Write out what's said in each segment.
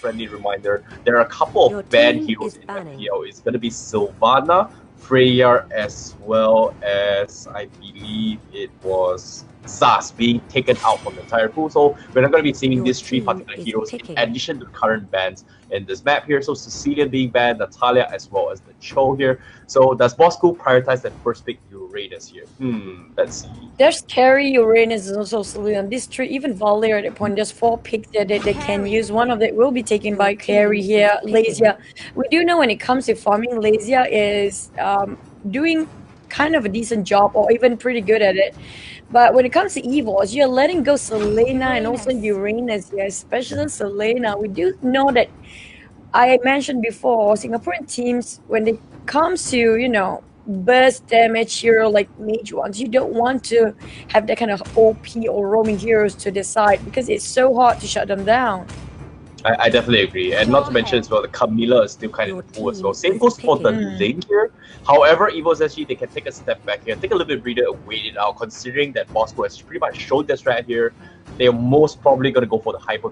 friendly reminder, there are a couple of banned heroes in MPL. It's going to be Sylvana, Freya, as well as I believe it was Zas being taken out from the entire pool. So we're not going to be seeing these three particular heroes in addition to the current bans in this map here. So Cecilia being banned, Natalia, as well as the Cho here. So does Bosskurr prioritize that first pick Uranus here? Let's see. There's Carry, Uranus, and also Celine. These three, even Valir at the point, there's 4 picks that they can use. One of them will be taken by Carry here, Lazia. We do know when it comes to farming, Lazia is doing kind of a decent job or even pretty good at it. But when it comes to EVOS, you're letting go Selena and also Uranus here, especially Selena. We do know that I mentioned before, Singaporean teams, when it comes to, you know, burst damage hero like mage ones, you don't want to have that kind of OP or roaming heroes to decide because it's so hard to shut them down. I definitely agree, and not to mention as well, the Camilla is still kind of in the pool as well. Same goes for the Link here. However, EVOS SG, they can take a step back here, take a little bit breather and wait it out, considering that Bosskurr has pretty much showed their strat here. They're most probably going to go for the hyper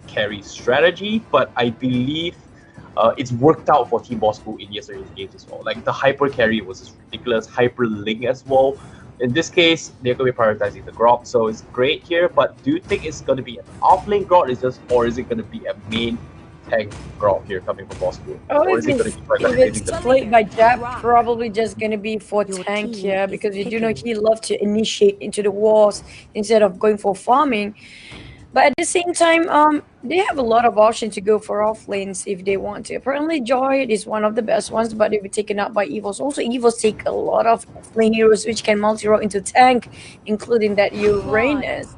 carry strategy, but I believe it's worked out for Team Bosskurr in yesterday's games as well. Like the hyper carry was just ridiculous, hyper link as well. In this case, they're going to be prioritizing the Grok, so it's great here. But do you think it's going to be an off-lane Grok, or is it going to be a main tank Grok here coming from Bosskurr? Or is it going to be prioritizing the played by Jab? Probably just going to be for tank here because you do know he loves to initiate into the wars instead of going for farming. But at the same time, they have a lot of options to go for off lanes if they want to. Apparently, Joy is one of the best ones, but they'll be taken up by EVOS. Also, EVOS take a lot of lane heroes which can multi-roll into tank, including that Uranus.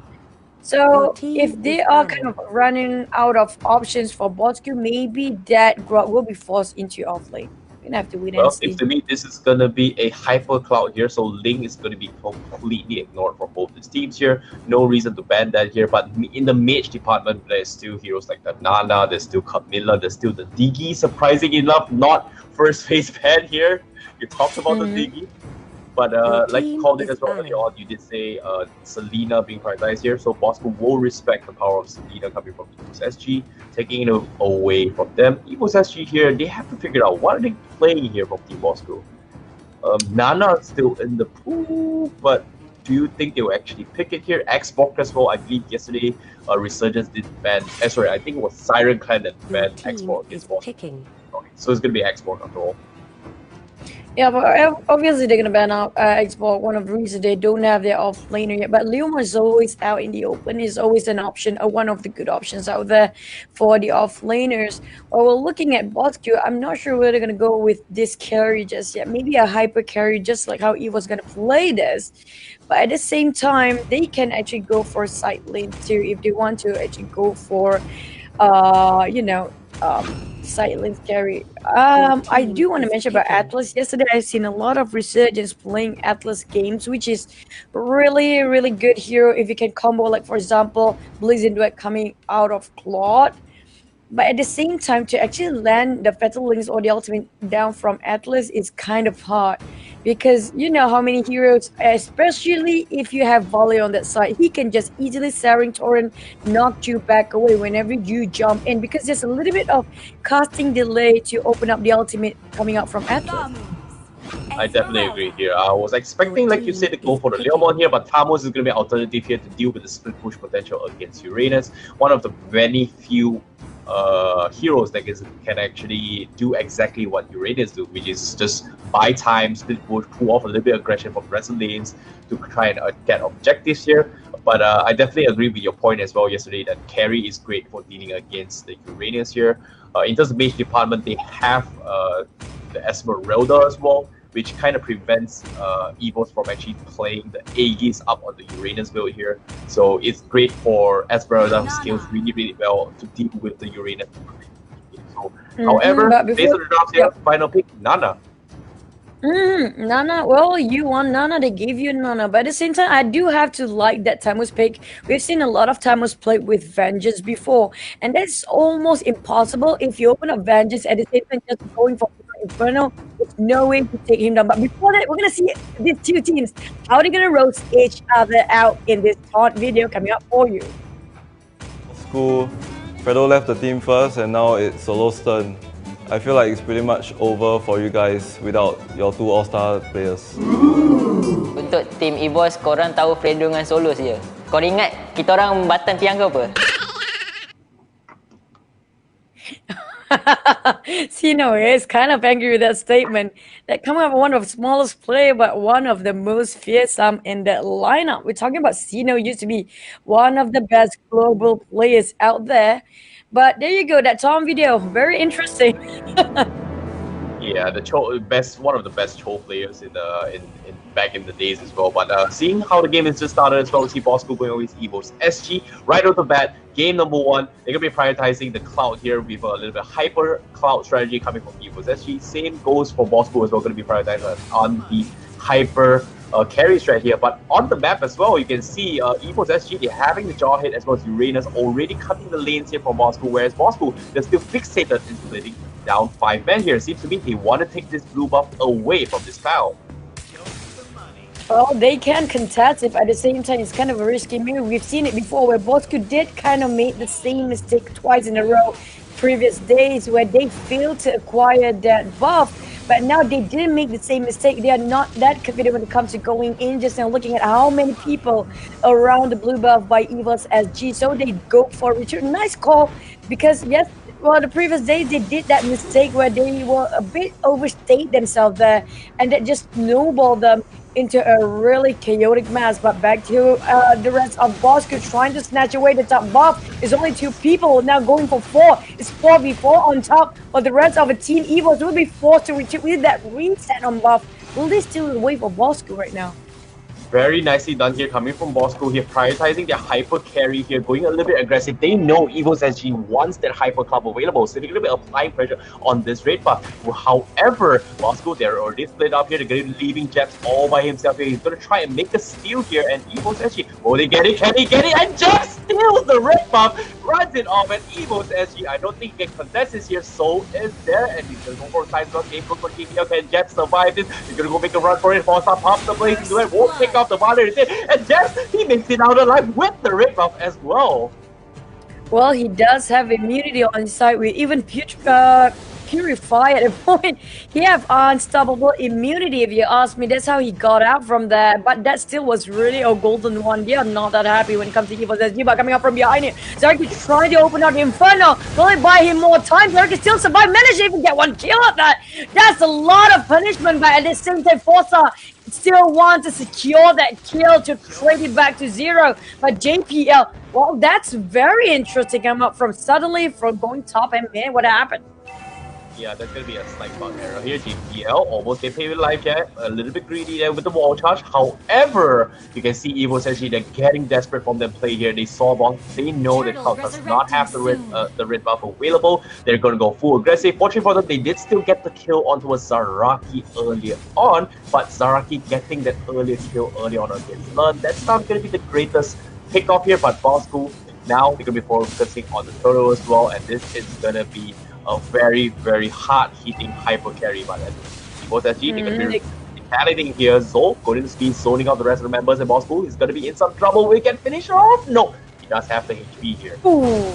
So if they are kind of running out of options for Bosskurr, maybe that Grok will be forced into off lane. Have to wait and see. If to me this is gonna be a hyper cloud here, so Link is gonna be completely ignored from both these teams here. No reason to ban that here, but in the mage department, there's still heroes like the Nana, there's still Camilla, there's still the Diggy. Surprising enough, not first phase ban here. You talked about the Diggy, but like you called it as well earlier on, you did say Selena being prioritized here, so Bosskurr will respect the power of Selena coming from EVOS SG, taking it away from them. EVOS SG here, they have to figure out what are they playing here from Team Bosskurr. Nana is still in the pool, but do you think they will actually pick it here? Xbox as well, I believe yesterday Resurgence did ban, sorry, I think it was Siren Clan that banned Xbox against Bosskurr. Okay, so it's going to be Xbox after all. Yeah, but obviously they're gonna ban out Xbox. One of the reasons they don't have their off laner yet. But Leoma is always out in the open. Is always an option, or one of the good options out there for the off laners. While we're looking at Bosskurr, I'm not sure where they're gonna go with this carry just yet. Maybe a hyper carry, just like how EVO's gonna play this. But at the same time, they can actually go for side lane too if they want to actually go for, you know, silence carry. I do want to mention about Atlas. Yesterday I've seen a lot of Resurgence playing Atlas games, which is really good hero if you can combo, like for example Blazing Duet coming out of Claude. But at the same time, to actually land the Fatal Links or the ultimate down from Atlas is kind of hard. Because you know how many heroes, especially if you have Volley on that side, he can just easily Saring Torrent knock you back away whenever you jump in. Because there's a little bit of casting delay to open up the ultimate coming out from Atlas. I definitely agree here. I was expecting, like you said, to go for the Leomon here, but Tamos is going to be an alternative here to deal with the split push potential against Uranus. One of the very few heroes that can actually do exactly what Uranus do, which is just buy time, split push, pull off a little bit of aggression from wrestle lanes to try and get objectives here. But I definitely agree with your point as well yesterday that carry is great for dealing against the Uranus here. In terms of mage department, they have the Esmeralda as well, which kind of prevents EVOS from actually playing the Aegis up on the Uranus build here. So it's great for Esmeralda, who scales really well to deal with the Uranus. So, however, based on the draft here, final pick, Nana. Nana, well, you want Nana, they gave you Nana. But at the same time, I do have to like that Tamos pick. We've seen a lot of Tamos played with Vengeance before, and that's almost impossible if you open up Vengeance at the same time just going for Inferno. There's no way to take him down. But before that, we're going to see these two teams, how they're going to roast each other out in this taunt video coming up for you. School Fredo left the team first and now it's Solo's turn. I feel like it's pretty much over for you guys without your two all-star players. Untuk tim EVOS, korang tahu Fredo dengan Solo saja. Kau ingat kita orang batan tiang ke apa? Sino is kind of angry with that statement. That coming up one of the smallest player, but one of the most fearsome in that lineup. We're talking about Sino used to be one of the best global players out there. But there you go, that Tom video, very interesting. Yeah, one of the best Cho players in back in the days as well. But seeing how the game has just started as well, we see Bosskurr going with EVOS SG right off the bat. Game number one, they're gonna be prioritizing the cloud here with a little bit hyper cloud strategy coming from EVOS SG. Same goes for Bosskurr as well, gonna be prioritizing on the hyper carry strat here. But on the map as well, you can see EVOS SG, they're having the jaw hit as well as Uranus already cutting the lanes here from Bosskurr, whereas Bosskurr, they're still fixated in splitting down 5 men here. Seems to me they want to take this blue buff away from this pal. Well, they can contest it, but at the same time, it's kind of a risky move. We've seen it before where Bosskurr did kind of make the same mistake twice in a row previous days where they failed to acquire that buff. But now they didn't make the same mistake. They are not that confident when it comes to going in, just now looking at how many people around the blue buff by EVOS SG. So they go for a return. Nice call, because yes, well, the previous days they did that mistake where they were a bit overstayed themselves there, and that just snowballed them into a really chaotic mess. But back to the rest of Bosskurr trying to snatch away the top buff. It's only 2 people now going for 4. It's 4v4 on top, but the rest of the team EVOS will be forced to retreat with that reset on buff. Will they still wait for Bosskurr right now? Very nicely done here, coming from Bosskurr here, prioritizing their hyper carry here, going a little bit aggressive. They know EVOS SG wants that hyper club available, so they're going to be applying pressure on this red buff. However, Bosskurr, they're already split up here. They're going to be leaving Jeps all by himself here. He's going to try and make a steal here, and EVOS SG, will they get it? Can he get it? And Jeps steals the red buff, runs it off, and EVOS SG, I don't think he can contest this here. So is there, and he's going to go for a side shot. Game goes for TPL. Can Jeps survive this? He's going to go make a run for it. Forza pops the blaze into it. Won't pick off the Mother, and Jeff, he makes it out alive with the red buff as well. Well, he does have immunity on his side with even Purify at a point. He have unstoppable immunity, if you ask me. That's how he got out from there. But that still was really a golden one. They are not that happy when it comes to EVOS SG, but coming up from behind it. Zarki trying to open up the Inferno. Will it buy him more time? Zarki still survive. Managed to even get 1 kill at that. That's a lot of punishment, but at the same time, Forza still wants to secure that kill to trade it back to 0. But JPL, well, that's very interesting. I'm up from suddenly from going top and man, what happened? Yeah, there's going to be a slight bug error here. GPL almost get paid with life jet. A little bit greedy there with the wall charge. However, you can see EVOS SG, they're getting desperate from their play here. They saw one. They know that Cloud does not have the red buff available. They're going to go full aggressive. Fortunately for them, they did still get the kill onto a Zaraki earlier on. But Zaraki getting that earlier kill early on against Lun, that's not going to be the greatest pick off here. But Bosskurr, now they're going to be focusing on the turtle as well. And this is going to be a very, very hard-hitting hyper carry by that. EVOS SG, they're going to be retaliating here. Zo going to be zoning out the rest of the members, and Bosskurr is going to be in some trouble. We can finish her off. No, he does have the HP here. Ooh.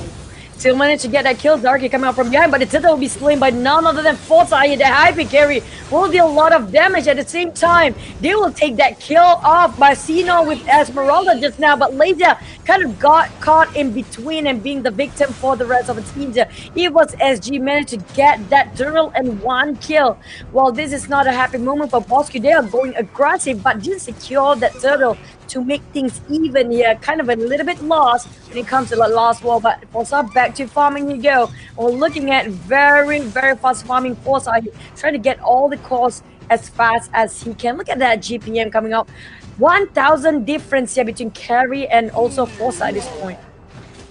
Still managed to get that kill. Darky coming out from behind, but the Tita will be slain by none other than Forza here. The hyper carry will deal a lot of damage at the same time. They will take that kill off by Sino with Esmeralda just now, but Laser kind of got caught in between and being the victim for the rest of the teams. EVOS SG managed to get that turtle and 1 kill. Well, this is not a happy moment for Bosskurr. They are going aggressive, but didn't secure that turtle to make things even here. Kind of a little bit lost when it comes to the last wall, but Forza back to farming you go. We're looking at very, very fast farming Forza, trying to get all the cores as fast as he can. Look at that GPM coming up. 1,000 difference here between carry and also Forza at this point.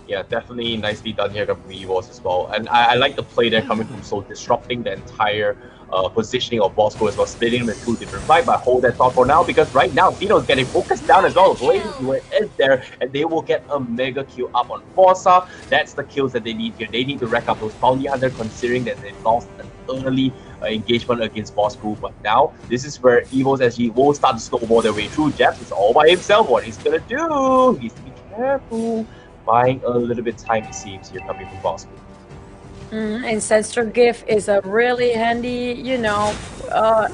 Yeah, definitely nicely done here from EVOS as well. And I like the play there coming from, so disrupting the entire positioning of Bosskurr as well, splitting the 2 different fights. But hold that thought for now, because right now Dino is getting focused down as well. Blazing is there, and they will get a mega kill up on Forza. That's the kills that they need here. They need to rack up those bounty hunter, considering that they lost an early engagement against Bosskurr. But now this is where EVOS SG will start to snowball their way through. Jeff is all by himself. What he's gonna do? He's to be careful. buying a little bit time, it seems, here coming from Bosskurr. Ancestor Gift is a really handy,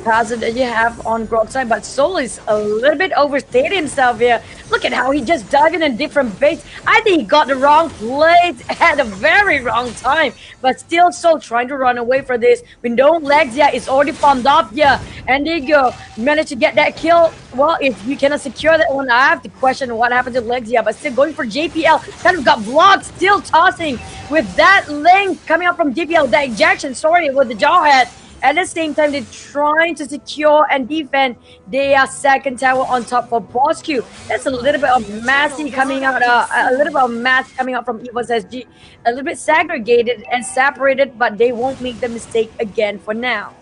hazard that you have on Broadside, but Soul is a little bit overstated himself here. Look at how he just dived in a different base. I think he got the wrong place at a very wrong time, but still Soul trying to run away from this. Window Lexia is already farmed up here, and there you go. Managed to get that kill. Well, if you cannot secure that one, I have to question what happened to Lexia, but still going for JPL. Kind of got blocked, still tossing with that link coming up from JPL, the ejection, sorry, with the jawhead. At the same time, they're trying to secure and defend their second tower on top for Bosskurr. That's a little bit of massy coming out, a little bit of mass coming out from EVOS SG. A little bit segregated and separated, but they won't make the mistake again for now.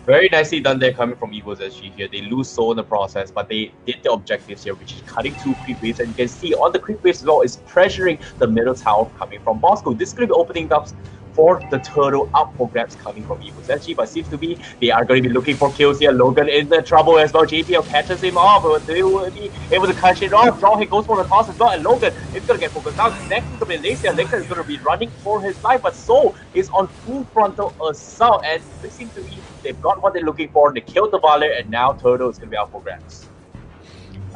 Very nicely done there coming from EVOS SG here. They lose Soul in the process, but they did the objectives here, which is cutting 2 creep waves. And you can see on the creep waves as well is pressuring the middle tower coming from Bosskurr. This is going to be opening up for the turtle up for grabs coming from EVOS SG, but seems to be they are going to be looking for kills here. Logan in the trouble as well. JPL catches him off, but they will be able to catch it off. Jawhead goes for the toss as well, and Logan is going to get focused down. Next is going to be Lacia. Lacia is going to be running for his life, but Soul is on full frontal assault, and it seems to be they've got what they're looking for. They killed the Valet, and now Turtle is going to be out for grabs.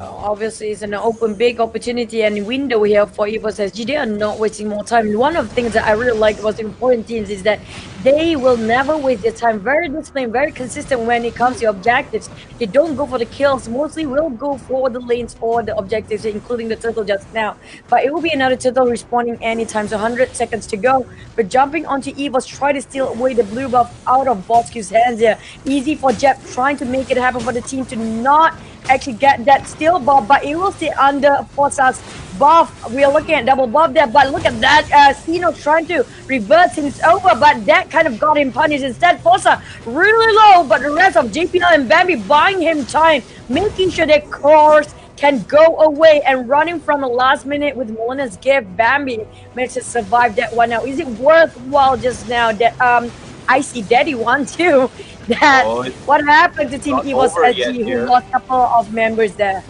Obviously, it's an open big opportunity and window here for EVOS SG. They are not wasting more time. One of the things that I really like was important teams is that they will never waste their time. Very disciplined, very consistent when it comes to objectives. They don't go for the kills. Mostly will go for the lanes or the objectives, including the turtle just now. But it will be another turtle respawning anytime. So 100 seconds to go. But jumping onto EVOS, try to steal away the blue buff out of Bosskur's hands here. Easy for Jep trying to make it happen for the team to not actually get that steal buff, but it will stay under Forza's buff. We are looking at double buff there, but look at that. Sino trying to reverse things over, but that kind of got him punished. Instead, Forza really low, but the rest of JPL and Bambi buying him time, making sure their cores can go away and running from the last minute with Molina's gift. Bambi managed to survive that one. Now, is it worthwhile just now that Icy Daddy won too? That what happened to Team EVOS SG who lost a couple of members there?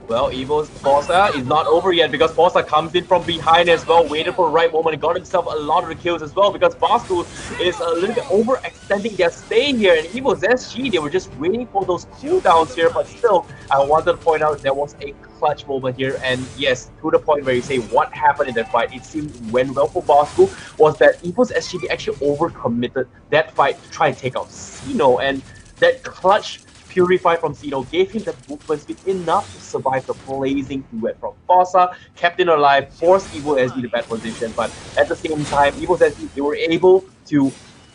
Well, EVOS Forza is not over yet because Forza comes in from behind as well, waited for the right moment and got himself a lot of the kills as well because Bosskurr is a little bit overextending their stay here, and EVOS SG, they were just waiting for those cooldowns here, but still, I wanted to point out there was a clutch moment here, and yes, to the point where you say what happened in that fight, it seemed went well for Bosskurr was that EVOS SG, they actually overcommitted that fight to try and take out Sino, and that clutch Purify from Sino gave him the movement speed enough to survive the blazing duet from Forza, kept him alive, forced EVOS SG to bad position, but at the same time, EVOS SG, they were able to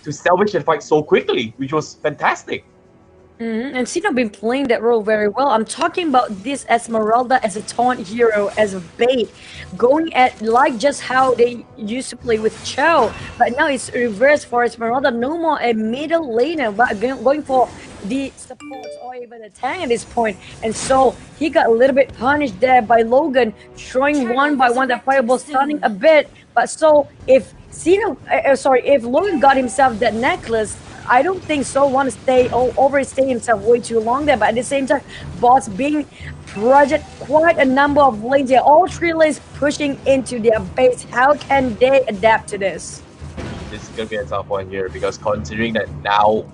salvage that fight so quickly, which was fantastic. And Sino been playing that role very well. I'm talking about this Esmeralda as a taunt hero, as a bait, going at like just how they used to play with Cho, but now it's reversed for Esmeralda. No more a middle laner, but going for the supports or even the tank at this point. And so he got a little bit punished there by Logan, showing one by one that Fireball stunning a bit. But so if if Logan got himself that necklace, I don't think so want to stay or overstay himself way too long there. But at the same time, Boss being project quite a number of lanes here. All 3 lanes pushing into their base. How can they adapt to this? This is going to be a tough one here because considering that now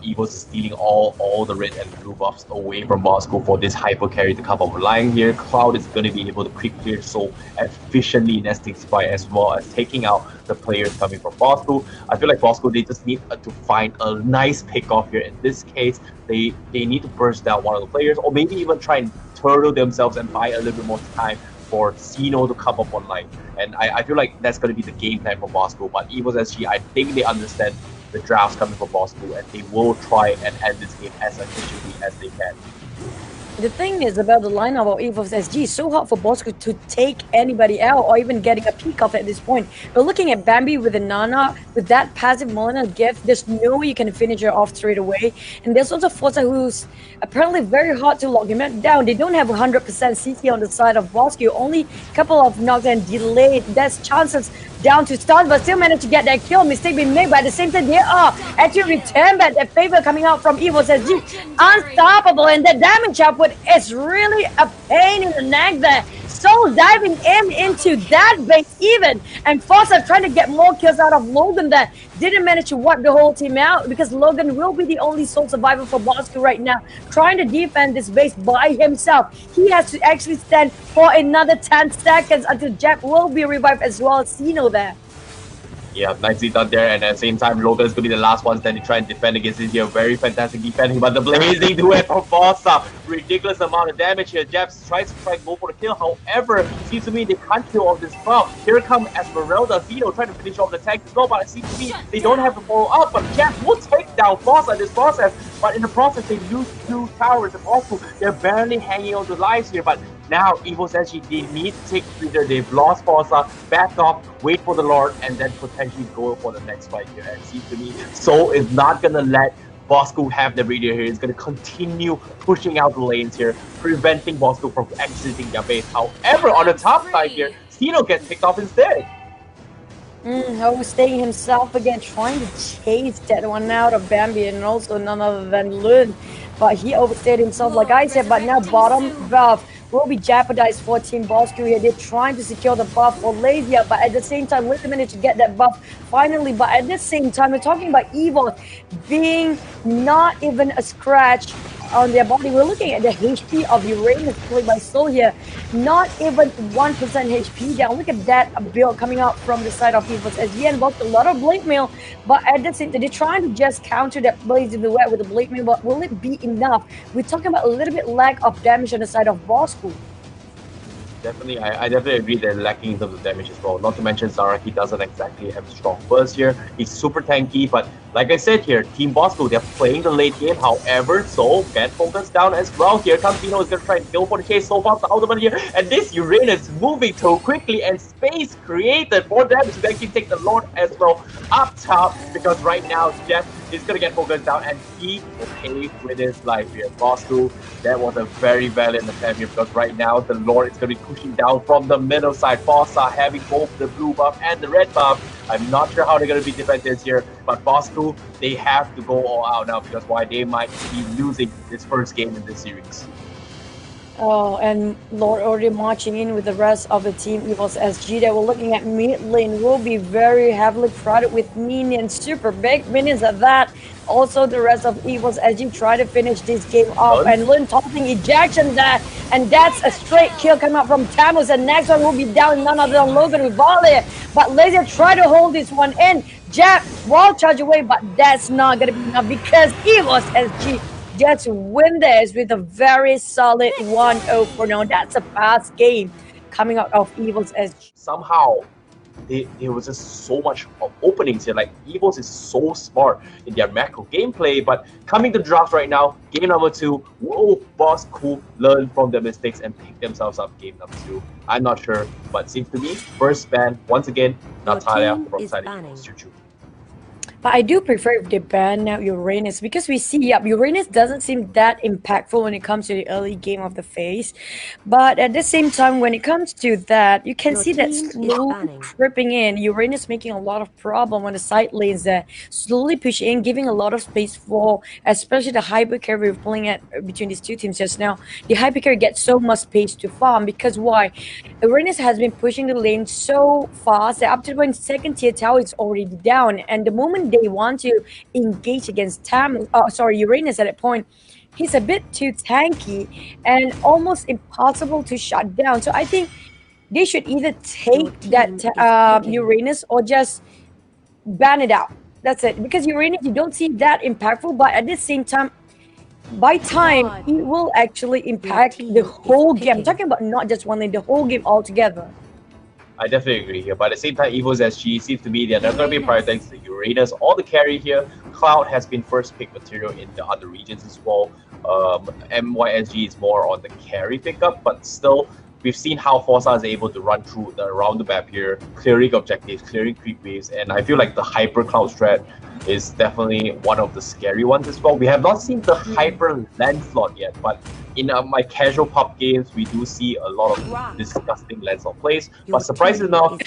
EVOS is stealing all the red and blue buffs away from Bosskurr for this hyper carry to come up line here, Cloud is going to be able to quick clear so efficiently in S65 as well as taking out the players coming from Bosskurr. I feel like Bosskurr, they just need to find a nice pick off here. In this case, they need to burst down one of the players or maybe even try and turtle themselves and buy a little bit more time for Sino to come up online. And I feel like that's going to be the game plan for Bosskurr. But EVOS SG, I think they understand the drafts coming from Bosskurr and they will try and end this game as efficiently as they can. The thing is about the lineup of EVOS SG, it's so hard for Bosskurr to take anybody out or even getting a peek off at this point. But looking at Bambi with the Nana, with that passive Molina gift, there's no way you can finish her off straight away. And there's also Forza who's apparently very hard to lock him down. They don't have 100% CT on the side of Bosskurr, only a couple of knocks and delayed. That's chances down to stun, but still managed to get that kill. Mistake being made, but at the same time, they are actually return back that favor coming out from EVOS SG. Unstoppable, and that damage up with but it's really a pain in the neck there. Soul diving into that base even, and Fossa trying to get more kills out of Logan there. Didn't manage to wipe the whole team out because Logan will be the only sole survivor for Bosskurr right now, trying to defend this base by himself. He has to actually stand for another 10 seconds until Jack will be revived as well as Sino there. Yeah, nicely done there, and at the same time, Logan is going to be the last one standing trying to defend against this here. Very fantastic defending, but the blazing duet from Fossa. Ridiculous amount of damage here. Japs tries to go for the kill, however, seems to me they can't kill off this buff. Here come Esmeralda, Zeno trying to finish off the tank as well, but it seems to me they don't have to follow up, but Japs will take down Fossa in this process, but in the process they lose 2 towers and also they're barely hanging on to lives here, but now EVOS SG, they need to take leader. They've lost Fossa, back off, wait for the Lord, and then potentially go for the next fight here. And it seems to me Soul is not gonna let Bosskurr have the radio here. He's gonna continue pushing out the lanes here, preventing Bosskurr from exiting their base. However, on the top side here, Sino gets picked off instead. Overstaying himself again, trying to chase that one out of Bambi, and also none other than Lun. But he overstayed himself, like I said. But now bottom buff will be jeopardized for Team Bosskurr here. They're trying to secure the buff for Lazia, but at the same time, Lazia managed to get that buff finally. But at the same time, we're talking about EVOS being not even a scratch on their body. We're looking at the HP of Uranus played by Soul here. Not even 1% HP down. Look at that build coming out from the side of EVOS as he invoked a lot of Blade Mail, but at the same time, they're trying to just counter that Blaze in the wet with the Blade Mail, but will it be enough? We're talking about a little bit lack of damage on the side of Bosskurr. Definitely, I definitely agree they're lacking in terms of damage as well. Not to mention Zaraki doesn't exactly have a strong burst here. He's super tanky, but like I said here, Team Bosskurr, they're playing the late game. However, Soul get focused down as well. Here comes Dino, is going to try and go for the chase. So far, the ultimate here, and this Uranus moving too quickly, and space created for them to actually take the Lord as well up top, because right now Jeff is going to get focused down, and he will pay with his life here. Bosskurr, that was a very valiant attempt here, because right now the Lord is going to be pushing down from the middle side. Fossa having both the blue buff and the red buff. I'm not sure how they're going to be defenders here, but Bosskurr, they have to go all out now, because why, they might be losing this first game in this series. Oh, and Lord already marching in with the rest of the team EVOS SG. That we're looking at mid lane will be very heavily crowded with minions, super big minions at that. Also, the rest of EVOS SG try to finish this game off, and Lin tossing ejection there, and that's a straight kill coming out from Tamus. And next one will be down none other than Logan with volley, but Laser try to hold this one in. Jab wall charge away, but that's not gonna be enough because EVOS SG gets to win this with a very solid 1-0 for now. That's a fast game coming out of EVOS SG. Somehow, there was just so much of openings here. Like, EVOS is so smart in their macro gameplay, but coming to draft right now, game number 2, will Bosskurr learn from their mistakes and pick themselves up game number 2? I'm not sure, but seems to me, first ban, once again, Natalia from side EVOS. But I do prefer if they ban now Uranus, because we see, Uranus doesn't seem that impactful when it comes to the early game of the phase. But at the same time, when it comes to that, you can see that slowly creeping in. Uranus making a lot of problem on the side lanes there, slowly pushing in, giving a lot of space for, especially the hyper carry we're pulling at between these two teams just now. The hyper carry gets so much space to farm, because why? Uranus has been pushing the lane so fast that up to the point second tier tower is already down, and the moment they want to engage against Uranus at that point, he's a bit too tanky and almost impossible to shut down. So I think they should either take that Uranus or just ban it out. That's it. Because Uranus, you don't see that impactful, but at the same time, by time, it will actually impact the whole game. I'm talking about not just one lane, the whole game altogether. I definitely agree here, but at the same time, EVOS SG seems to be they're not going to be prioritizing the Uranus or the carry here. Cloud has been first pick material in the other regions as well. MYSG is more on the carry pickup, but still, we've seen how Fossa is able to run through around the map here, clearing objectives, clearing creep waves, and I feel like the Hyper Cloud strat is definitely one of the scary ones as well. We have not seen the Hyper Lancelot yet, but in my casual pub games, we do see a lot of disgusting Lancelot plays. But surprisingly enough,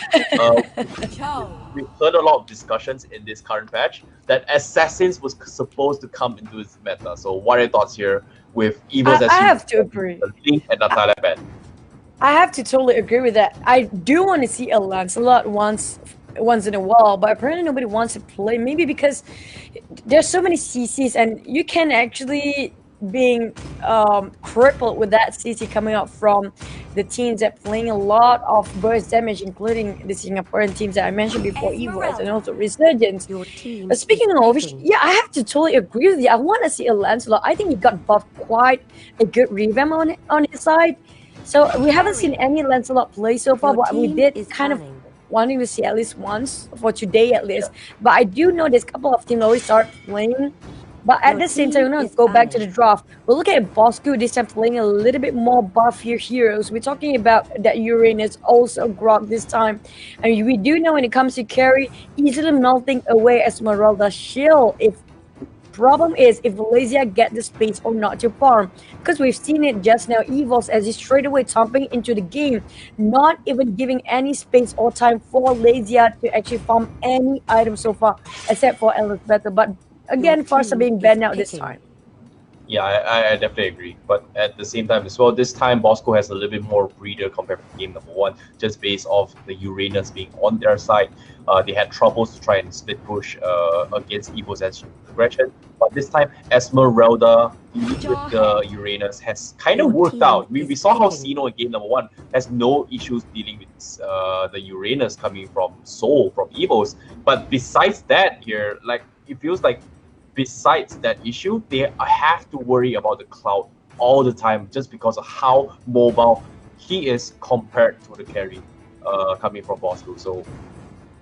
we've heard a lot of discussions in this current patch that Assassins was supposed to come into its meta. So what are your thoughts here with EVOS? I have to agree. Link and Natalia ban? I have to totally agree with that. I do want to see a Lancelot once in a while, but apparently nobody wants to play. Maybe because there's so many CCs, and you can actually being crippled with that CC coming out from the teams that playing a lot of burst damage, including the Singaporean teams that I mentioned before, EVOS and also Resurgence. But speaking of which, yeah, I have to totally agree with you. I want to see a Lancelot. I think he got buffed quite a good revamp on his side. So we haven't seen any Lancelot play so far, but we did kind of wanting to see at least once for today at least. But I do know there's a couple of teams already start playing. But at the same time, we're going to go back to the draft. We're looking at Bosskurr this time playing a little bit more buffier heroes. We're talking about that Uranus, also Grok this time. And we do know when it comes to carry, easily melting away Esmeralda's shield. Problem is if Malaysia get the space or not to farm, because we've seen it just now. EVOS as he straight away thumping into the game, not even giving any space or time for Malaysia to actually farm any item so far, except for Endless Battle. But again, Farsa being banned out this time. Yeah, I definitely agree. But at the same time as well, this time Bosskurr has a little bit more breather compared to game number 1, just based off the Uranus being on their side. They had troubles to try and split push against EVOS as progression. But this time, Esmeralda dealing with the Uranus has kind of worked out. We saw how Sino in game number 1 has no issues dealing with the Uranus coming from Seoul, from EVOS. But besides that here, like, it feels like besides that issue, they have to worry about the Cloud all the time just because of how mobile he is compared to the carry coming from Bosskurr. So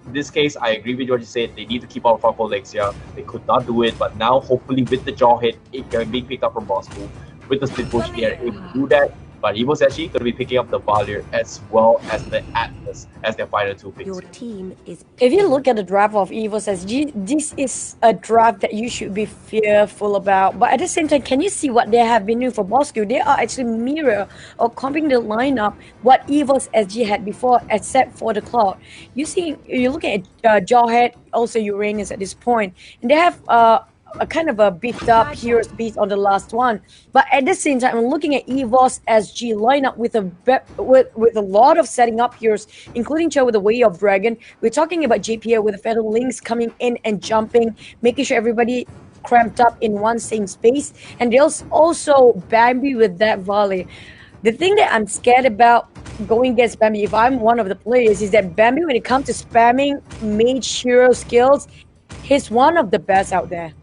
in this case, I agree with what you said. They need to keep out front for Lexia. They could not do it, but now hopefully with the jaw hit, it can be picked up from Bosskurr. With the split push, they are able to do that. But EVOS actually going to be picking up the Valier as well as the Atlas as their final 2 picks. Your team is. If you look at the draft of EVOS SG, this is a draft that you should be fearful about. But at the same time, can you see what they have been doing for Bosskurr? They are actually mirror or copying the lineup what EVOS SG had before, except for the Cloud. You're looking at Jawhead, also Uranus at this point, and they have a kind of a beefed up Heroes Beast on the last one. But at the same time, I'm looking at EVOS SG lineup with a lot of setting up heroes, including Cho with the Way of Dragon. We're talking about JPL with the Fatal Links coming in and jumping, making sure everybody cramped up in one same space. And there's also Bambi with that volley. The thing that I'm scared about going against Bambi, if I'm one of the players, is that Bambi, when it comes to spamming mage hero skills, he's one of the best out there.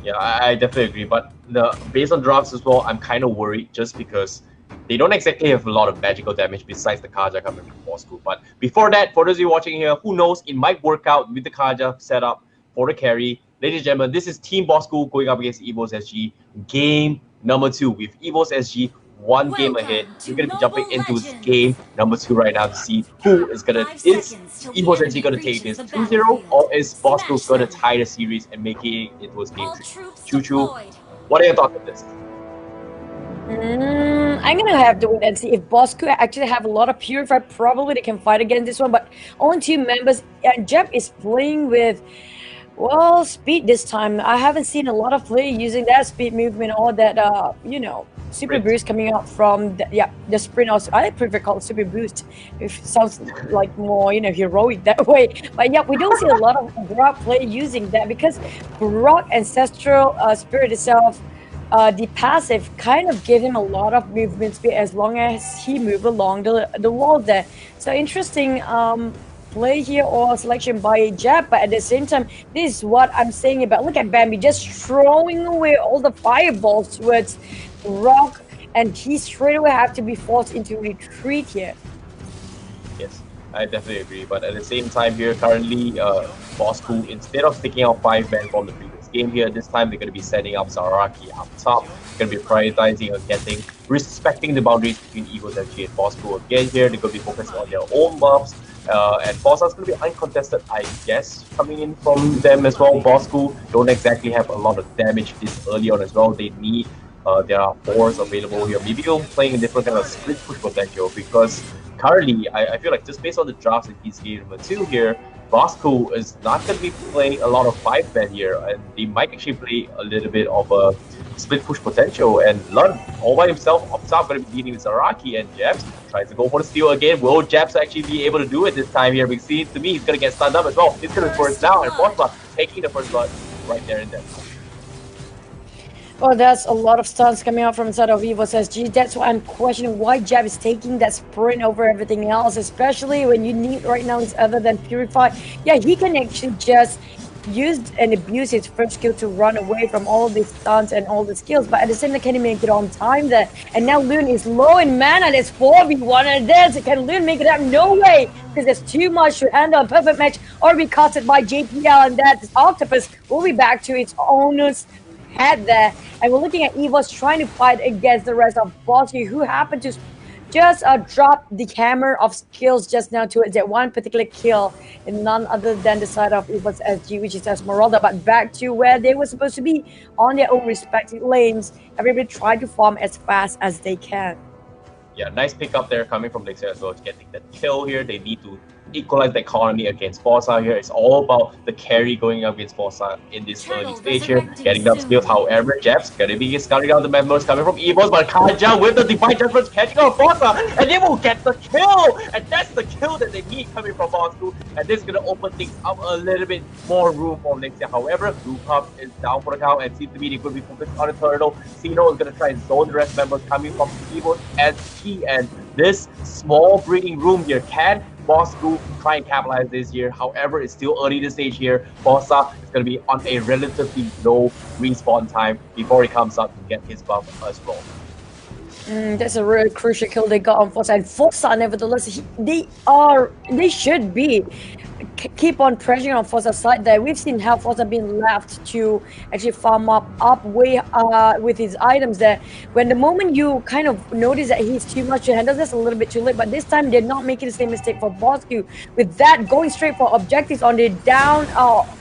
Yeah, I definitely agree. But based on drafts as well, I'm kind of worried just because they don't exactly have a lot of magical damage besides the Kaja coming from Bosskurr. But before that, for those of you watching here, who knows, it might work out with the Kaja setup for the carry. Ladies and gentlemen, this is Team Bosskurr going up against EVOS SG. Game number 2 with EVOS SG one game ahead. We're going to be jumping into game number 2 right now to see who is going to... Is EVOS SG going to take this 2-0 or is Bosskurr going to tie the series and make it into game 3? Choo-choo. What are your thoughts on this? I'm gonna have to wait and see if Bosskurr actually have a lot of Purify. Probably they can fight against this one, but only 2 members. And Jeb is playing with, well, speed this time. I haven't seen a lot of players using that speed movement or that, super boost coming out from the sprint. Also, I prefer call it super boost. It sounds like more heroic that way. But yeah, we don't see a lot of Grok play using that because Grok Ancestral Spirit itself, the passive kind of gave him a lot of movement speed as long as he moved along the wall there. So interesting play here or selection by Jab, but at the same time, this is what I'm saying about, look at Bambi just throwing away all the fireballs towards Rock, and he straight away have to be forced into retreat here. Yes, I definitely agree, but at the same time here, currently, Bosskurr, instead of sticking out 5 men from the previous game here, this time they're going to be setting up Zaraki up top. They're going to be prioritizing and getting, respecting the boundaries between EVOS SG and Bosskurr again here. They're going to be focusing on their own buffs. And Forza's going to be uncontested, I guess, coming in from them as well. Bosskurr don't exactly have a lot of damage this early on as well. They need there are fours available here. Maybe you're playing a different kind of split push potential because currently, I feel like just based on the drafts in this game number 2 here, Bosskurr is not going to be playing a lot of 5-man here, and they might actually play a little bit of a split push potential. And Lund, all by himself up top, going to be dealing with Zaraki, and Jebs tries to go for the steal again. Will Jebs actually be able to do it this time here? Because to me, he's going to get stunned up as well. He's going to first down, and Bosskurr taking the first blood right there and then. Well, there's a lot of stuns coming out from inside of EVOS SG. That's why I'm questioning why Jab is taking that sprint over everything else, especially when you need right now is other than Purify. Yeah, he can actually just use and abuse his first skill to run away from all of these stuns and all the skills, but at the same time, can he make it on time there? And now Loon is low in mana. There's 4v1, and there's can Loon make it up? No way, because there's too much to handle. A perfect match already casted by JPL, and that Octopus will be back to its owner's head there. And we're looking at EVOS trying to fight against the rest of Bosskurr, who happened to just drop the hammer of skills just now towards that one particular kill, and none other than the side of EVOS SG, which is Esmeralda. But back to where they were supposed to be on their own respective lanes. Everybody tried to farm as fast as they can. Yeah, nice pick up there coming from Lexia as well to getting that kill here. They need to equalize the economy against Bosskurr here. It's all about the carry going up against Bosskurr in this early stage here. Getting up skills, however, Jeb's gonna be scouting out the members coming from EVOS, but Kaja with the Divine Judgment catching out Bosskurr, and they will get the kill! And that's the kill that they need coming from Bosskurr, and this is gonna open things up a little bit more room for Lexia. However, Lukov is down for the count, and seems to be they could be focused on the turtle. Sino is gonna try and zone the rest members coming from EVOS SG, and this small breathing room here can Bosskurr try and capitalize this year. However, it's still early this stage here. Bossa is going to be on a relatively low respawn time before he comes up to get his buff as well. That's a really crucial kill they got on Forza. And Forza, nevertheless, they should be keep on pressuring on Forza's side there. We've seen how Forza been left to actually farm up way with his items there. When the moment you kind of notice that he's too much to handle, that's a little bit too late. But this time they're not making the same mistake for Bosskurr. With that, going straight for objectives on the down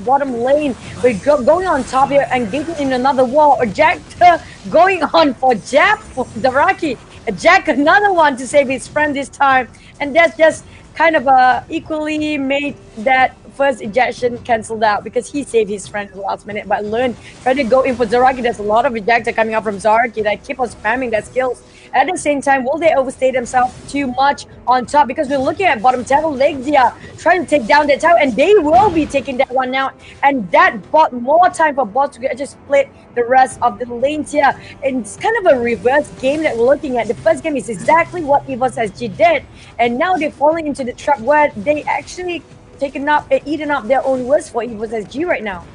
bottom lane. We're going on top here and getting in another wall. Ejector going on for Jab for Daraki. Jack another one to save his friend this time, and that's just kind of equally made that first ejection cancelled out because he saved his friend at the last minute. But Learn tried to go in for Zaraki. There's a lot of ejector coming out from Zaraki that keep on spamming their skills. At the same time, will they overstay themselves too much on top? Because we're looking at bottom table, Lexia trying to take down that tower, and they will be taking that one now. And that bought more time for bots to just split the rest of the lanes here. And it's kind of a reverse game that we're looking at. The first game is exactly what EVOS SG did, and now they're falling into the trap where they actually eaten up their own words for EVOS SG right now.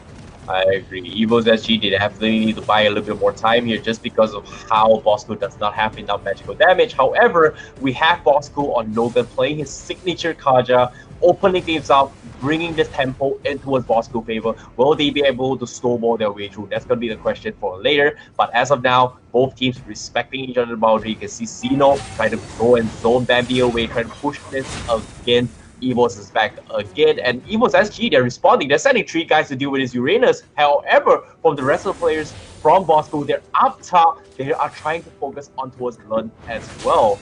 I agree. EVOS SG, they definitely need to buy a little bit more time here just because of how Bosskurr does not have enough magical damage. However, we have Bosskurr on Logan playing his signature Kaja, opening things up, bringing this tempo in towards Bosskurr favor. Will they be able to snowball their way through? That's going to be the question for later. But as of now, both teams respecting each other's boundary. You can see Sino trying to go and zone Bambi away, trying to push this again. EVOS is back again, and EVOS SG, they're responding. They're sending 3 guys to deal with his Uranus. However, from the rest of the players from Bosskurr, they're up top. They are trying to focus on towards Lund as well.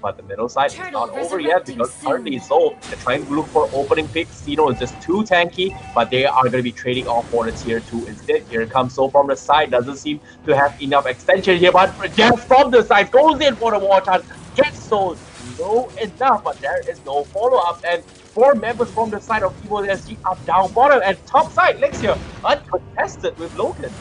But the middle side is not over yet because currently so they're trying to look for opening picks. Sino is just too tanky, but they are going to be trading off for the tier 2 instead. Here comes Soul from the side. Doesn't seem to have enough extension here, but just from the side goes in for the war chance. Gets Soul. No enough, but there is no follow-up, and 4 members from the side of EVOS SG are down bottom, and top side Lexia uncontested with Logan.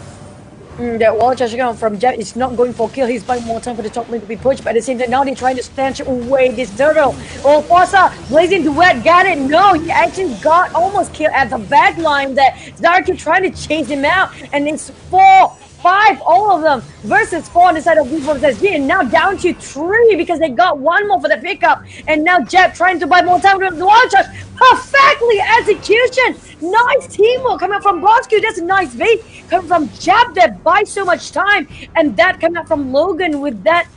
That wall charge from Jet is not going for kill. He's buying more time for the top lane to be pushed, but at the same time now they're trying to snatch away this turtle. Oh, Forza blazing duet, got it. No, he actually got almost killed at the back line there. Zaraki trying to chase him out, and it's 4, 5, all of them versus 4 on the side of EVOS SG, and now down to 3 because they got 1 more for the pickup. And now Jeb trying to buy more time with the wall charge. Perfectly execution. Nice teamwork coming from Bosskurr. That's a nice bait coming from Jeb that buys so much time, and that coming out from Logan with that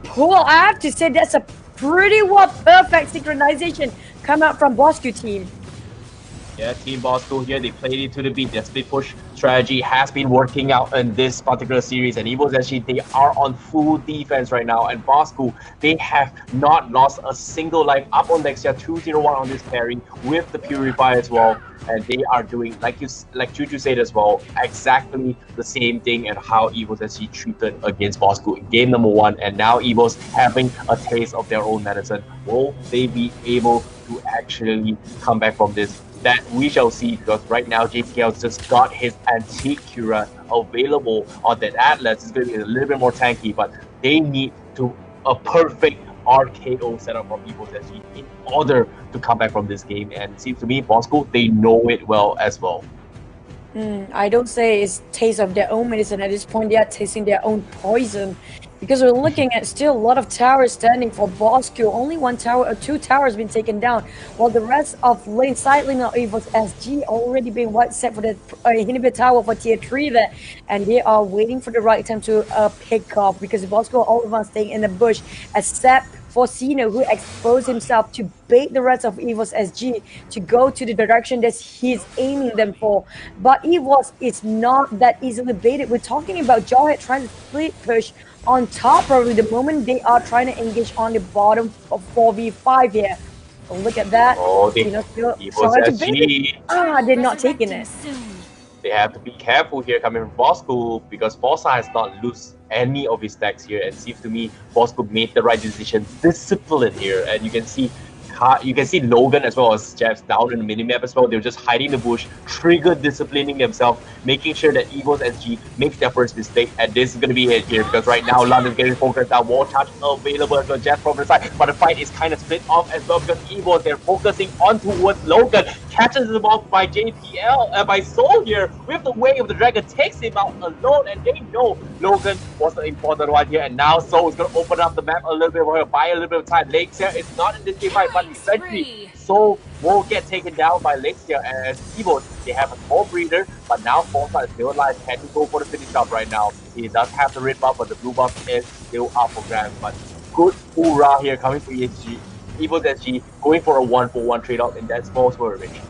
pull. I have to say that's a pretty perfect synchronization coming out from Bosskurr team. Yeah, Team Bosskurr here, they played it to the beat. Their split push strategy has been working out in this particular series, and EVOS actually, they are on full defense right now, and Bosskurr, they have not lost a single life up on Lexia 2-0-1 on this carry with the Purify as well, and they are doing, like Juju said as well, exactly the same thing and how EVOS actually treated against Bosskurr in game number 1, and now EVOS having a taste of their own medicine. Will they be able to actually come back from this? That we shall see, because right now JPL's just got his antique Cura available on that Atlas. It's going to be a little bit more tanky, but they need a perfect RKO setup from EVOS SG in order to come back from this game. And it seems to me, Bosskurr, they know it well as well. I don't say it's taste of their own medicine. At this point, they are tasting their own poison. Because we're looking at still a lot of towers standing for Bosskurr. Only one tower or 2 towers been taken down, while the rest of lane side lane of EVOS SG already been white set for the inhibit tower for tier 3 there, and they are waiting for the right time to pick up, because Bosskurr all of us staying in the bush, except for Sino, who exposed himself to bait the rest of EVOS SG to go to the direction that he's aiming them for. But EVOS is not that easily baited. We're talking about Jawhead trying to split push on top probably the moment they are trying to engage on the bottom of 4v5 here. So look at that. Oh, EVOS SG. They're not taking it. They have to be careful here coming from Bosskurr, because Forza has not lost any of his stacks here, and it seems to me Bosskurr made the right decision. Discipline here, and you can see Logan as well as Jeffs down in the minimap as well. They were just hiding the bush, trigger disciplining themselves, making sure that EVOS SG makes their first mistake, and this is going to be it here, because right now London's getting focused down, wall charge available as well, Jeff from the side, but the fight is kind of split off as well, because EVOS, they're focusing on towards Logan, catches him off by JPL, by Soul here, with the Way of the Dragon, takes him out alone, and they know Logan was the important one here, and now Soul is going to open up the map a little bit for her, buy a little bit of time. Lexia is not in this game fight, but eventually Soul will get taken down by Lexia, as EVOS, they have a small breather, but now Forza is still alive. Can he go for the finish up right now? He does have the red buff, but the blue buff is still up for grabs. But good hoorah here coming for ESG. EVOS SG going for a 1-for-1 trade-off in that small square range.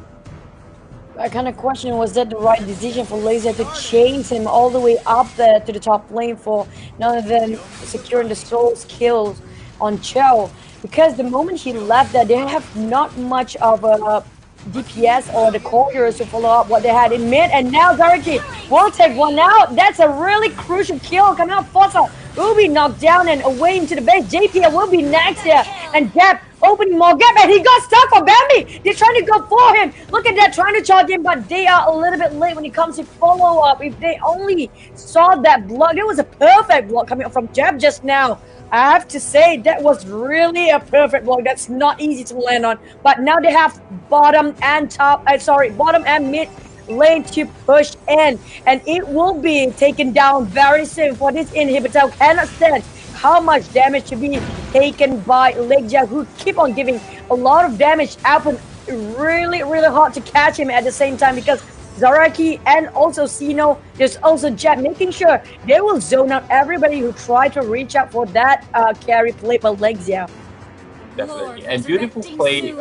I kind of question, was that the right decision for Laser to chase him all the way up there to the top lane for none other than securing the Soul's kills on Chell? Because the moment he left there, they have not much of a DPS or the couriers to follow up what they had in mid, and now Zaraki will take one out. That's a really crucial kill coming out. Forza will be knocked down and away into the base. JPL will be next here, and Gap opening more gap, and he got stuck for Bambi. They're trying to go for him. Look at that, trying to charge him, but they are a little bit late when it comes to follow up. If they only saw that block, it was a perfect block coming up from Jab just now. I have to say that was really a perfect block. That's not easy to land on. But now they have bottom and mid lane to push in, and it will be taken down very soon. For this inhibitor cannot stand how much damage to be taken by Legja, who keep on giving a lot of damage out, and really hard to catch him at the same time, because Zaraki and also Sino, there's also Jet, making sure they will zone out everybody who try to reach out for that carry play by Legja. Definitely, and beautiful play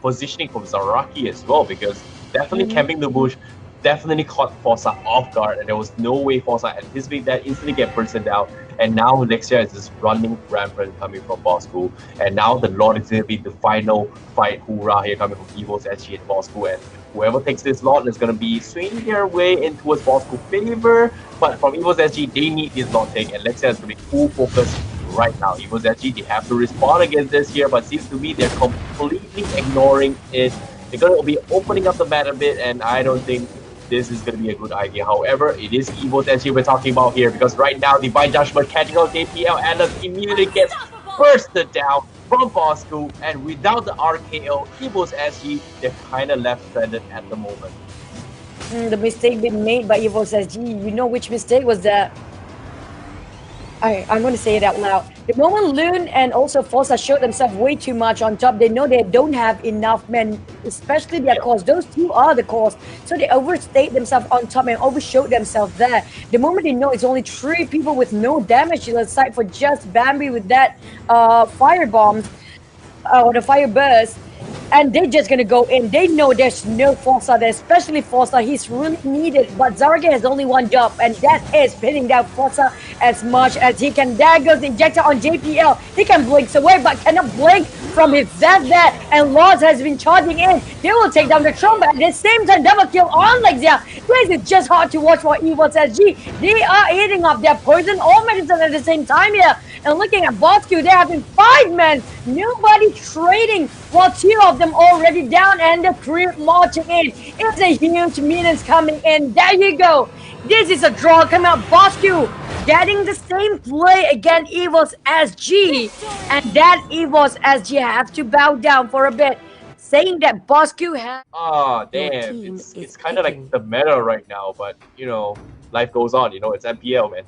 positioning from Zaraki as well, because definitely camping the bush definitely caught Forza off guard, and there was no way Forza anticipated that, instantly get person down, and now Lexia is just running rampant coming from Bosskurr, and now the Lord is going to be the final fight hoorah here coming from EVOS SG and Bosskurr, and whoever takes this Lord is going to be swinging their way in towards Bosskurr favor, but from EVOS SG, they need this Lord take, and Lexia is going to be full focus right now. EVOS SG, they have to respond against this here, but seems to me they're completely ignoring it. They're going to be opening up the map a bit, and I don't think this is going to be a good idea. However, it is EVOS SG we're talking about here, because right now Divine Judgment catching out JPL, and immediately gets bursted down from Bosskurr, and without the RKO, EVOS SG, they're kind of left stranded at the moment. The mistake being made by EVOS SG, you know which mistake was that? I'm going to say it out loud. The moment Loon and also Forza showed themselves way too much on top, they know they don't have enough men, especially their cores. Those two are the cores. So they overstayed themselves on top and overshowed themselves there. The moment they know it's only 3 people with no damage, let's side for just Bambi with that fire bomb or the fire burst, and they're just gonna go in. They know there's no Forza there, especially Forza. He's really needed, but Zarge has only one job, and that is pinning down Forza as much as he can. There goes the injector on JPL. He can blink away, but cannot blink from his death there, and Loz has been charging in. They will take down the Trump, but at the same time, double kill on Lexia. This is just hard to watch for EVOS SG. They are eating up their poison or medicine at the same time here. And looking at Bosskurr, they're having 5 men. Nobody trading, while 2 of them already down and the crew marching in. It's a huge menace coming in. There you go. This is a draw coming out. Bosskurr getting the same play against EVOS SG. And that EVOS SG has to bow down for a bit, saying that Bosskurr has... Ah, damn. It's kind of like the meta right now, but, you know, life goes on. You know, it's MPL, man.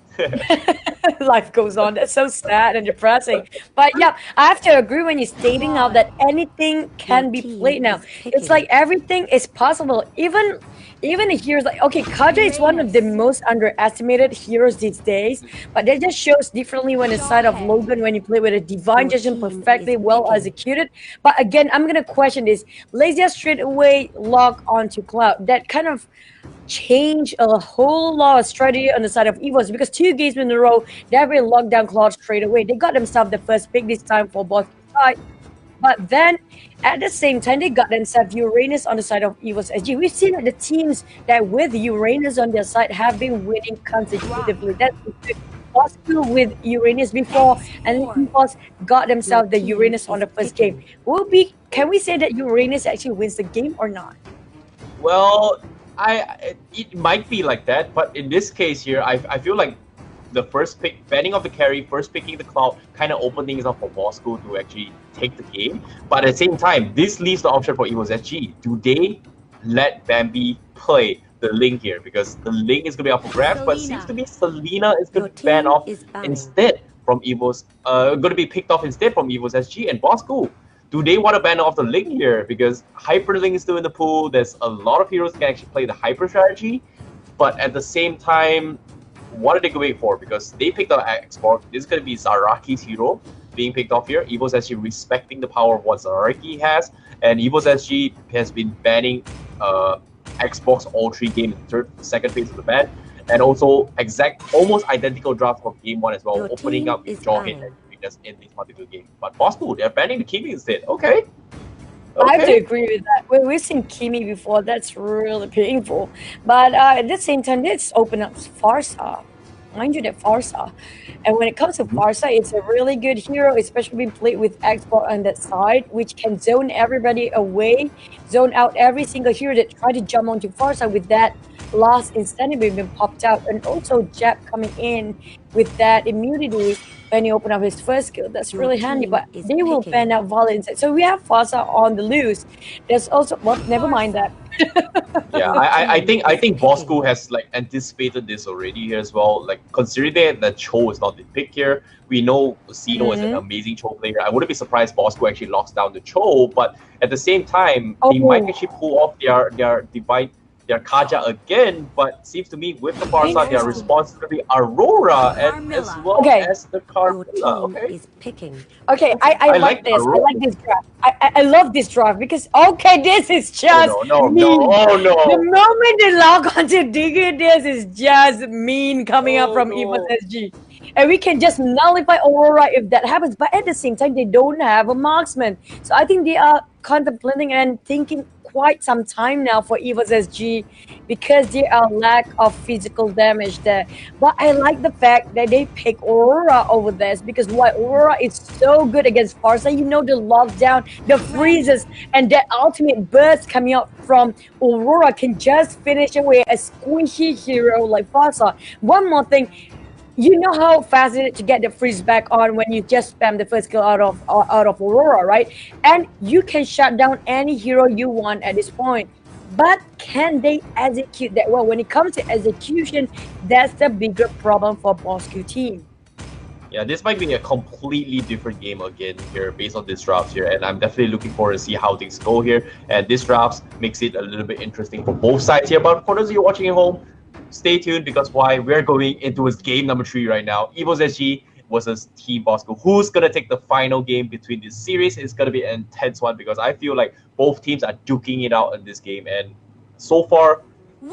Life goes on. That's so sad and depressing. But yeah, I have to agree when you're stating out that anything can be played now. It's like everything is possible. Even heroes like, okay, Kaja is one of the most underestimated heroes these days, but that just shows differently when it's side of Logan when you play with a Divine Judgment perfectly well executed. But again, I'm gonna question this. Lazia straight away lock onto Cloud. That kind of change a whole lot of strategy on the side of EVOS, because 2 games in a row they really locked down Cloud straight away. They got themselves the first pick this time for Bosskurr side, but then at the same time they got themselves Uranus on the side of EVOS SG. We've seen that the teams that with Uranus on their side have been winning consecutively. That's Bosskurr with Uranus before, and then EVOS got themselves the Uranus on the first game. Can we say that Uranus actually wins the game or not? Well, it might be like that, but in this case here, I feel like the first pick, banning of the carry, first picking the Cloud, kind of opened things up for Bosskurr to actually take the game. But at the same time, this leaves the option for EVOS SG. Do they let Bambi play the Link here? Because the Link is going to be up for grabs, but it seems to be Selena is going to ban off instead from EVOS, going to be picked off instead from EVOS SG and Bosskurr. Do they want to ban off the Link here? Because Hyper Link is still in the pool. There's a lot of heroes can actually play the Hyper strategy. But at the same time, what are they going for? Because they picked up Export. This is going to be Zaraki's hero being picked off here. EVOS SG respecting the power of what Zaraki has. And EVOS SG has been banning Xbox all 3 games in the second phase of the ban. And also almost identical draft from game 1 as well, opening up with Jawhead and Uranus in this particular game. But Bosskurr, they're banning the Kimi instead. Okay. I have to agree with that. We've seen Kimi before. That's really painful. But at the same time, let's open up Farsa. Mind you, that Farsa. And when it comes to Farsa, it's a really good hero, especially being played with Xbox on that side, which can zone everybody away, zone out every single hero that try to jump onto Farsa with that last insanity being popped out. And also Jab coming in with that immunity when he opened up his first skill. That's really handy, but they will ban out Vala inside. So we have Farsa on the loose. There's also, well, never mind that. Yeah, I think Bosskurr has like anticipated this already here as well. Like considering that Cho is not the pick here, we know Sino is an amazing Cho player. I wouldn't be surprised Bosskurr actually locks down the Cho, but at the same time, they might actually pull off their divide. Their Kaja again, but seems to me with the Farsa, their response is going to be Aurora and as well as the Carmilla. Okay, I like this. I like this draft. I love this draft because this is just mean. The moment they log onto Digger, this is just mean coming up from EVOS SG. And we can just nullify Aurora if that happens. But at the same time, they don't have a marksman. So I think they are contemplating and thinking quite some time now for EVOS SG because there are lack of physical damage there. But I like the fact that they pick Aurora over this because why Aurora is so good against Farsa. You know, the lockdown, the freezes, and that ultimate burst coming out from Aurora can just finish away a squishy hero like Farsa. One more thing. You know how fast it is to get the freeze back on when you just spam the first skill out of Aurora, right? And you can shut down any hero you want at this point. But can they execute that well? When it comes to execution, that's the bigger problem for Bosskurr team. Yeah, this might be a completely different game again here based on this draft here, and I'm definitely looking forward to see how things go here. And this draft makes it a little bit interesting for both sides here. But for those of you watching at home, stay tuned because we're going into his game number 3 right now. EVOS SG versus Team Bosskurr. Who's gonna take the final game between this series? It's gonna be an intense one because I feel like both teams are duking it out in this game, and so far,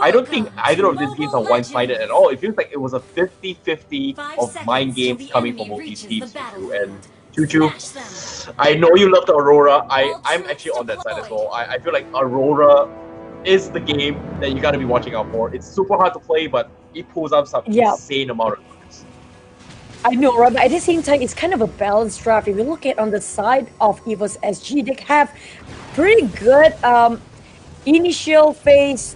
I don't think either of these games are one-sided at all. It feels like it was a 50-50 of mind games coming from both these teams. And Choo, I know you love the Aurora. I'm actually on that side as well. I feel like Aurora is the game that you gotta be watching out for. It's super hard to play, but it pulls up some insane amount of points. I know, right? But at the same time, it's kind of a balanced draft. If you look at on the side of EVOS SG, they have pretty good initial phase